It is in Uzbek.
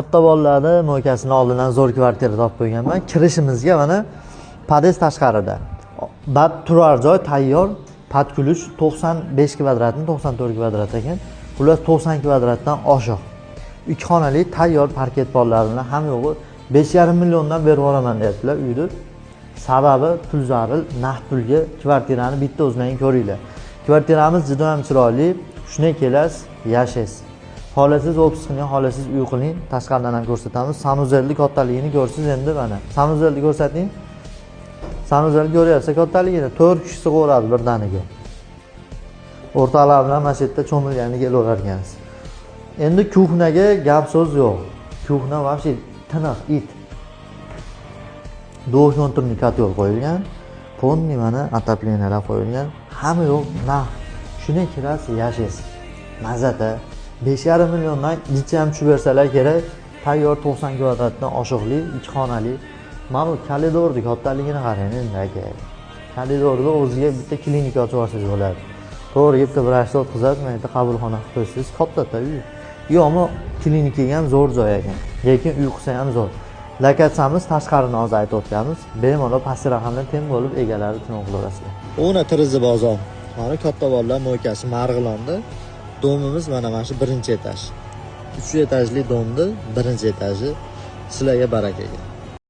Katta bolalarni mo'kasini oldindan zo'r kvartira topib qo'yganman. Kirishimizga mana podest tashqarida. Bab turar joy tayyor, pad kulish 95 kvadratni 94 kvadrat ekan. Ular 90 kvadratdan oshiq. 2 xonali tayyor parket pollarini ham yo'g'i 5,5 milliondan berib yuboraman deyaptilar uyni. Sababi pul zaril, naqd pulga kvartirani bitta o'zlaring ko'ringlar. Kvartiramiz juda ham chiroyli. Shunday kelasiz, yashaysiz. Xohlasangiz ofis qiling, xohlasangiz uy qiling. Tashqaridan ham ko'rsatamiz. Sanuzelni kattaligini ko'rsiz endi mana. Sanuzelni ko'rsating. Sanuzelni ko'ryapsiz kattaligini 4 kishi sig'oradi birdaniga. O'rtalar bilan mana shu yerda cho'milgani kelaverar ekansiz. Endi kuxnaga gap so'z yo'q. Kuxna вообще tiniq it. Do'konturni kotyor qo'yilgan. Ponni mana ataplenyalar qo'yilgan. Hamma yo'q, nah. Shunday kirasiz, yashaysiz. Mazada 5,5 milliondan necha ham tushib bersalar kerak. Tayyor 90 kvadratdan oshiqli 2 xonali. Mana koridorni kattaligini qarang endi aka. Koridorda o'ziga bitta klinika ochib olsangiz bo'ladi. To'g'ri, bitta vrachni o'tkazib, mana yerda qabulxona qilib qo'ysangiz katta uy. Yo'qmi, klinikaga ham zo'r joy ekan. Lekin uy qilsa ham zo'r. Lokatsiyamiz tashqarini hozir aytib o'tganmiz. Bemalol past raqamdan teng bo'lib egalari uchun qilaverasizlar. O'na Tirizi bozor. Mana katta bolalar mo'ykasi Marg'ilonda. Domimiz mana shu 1-etaj. 3 etajli domni 1-etaji. Sizlarga barakaga.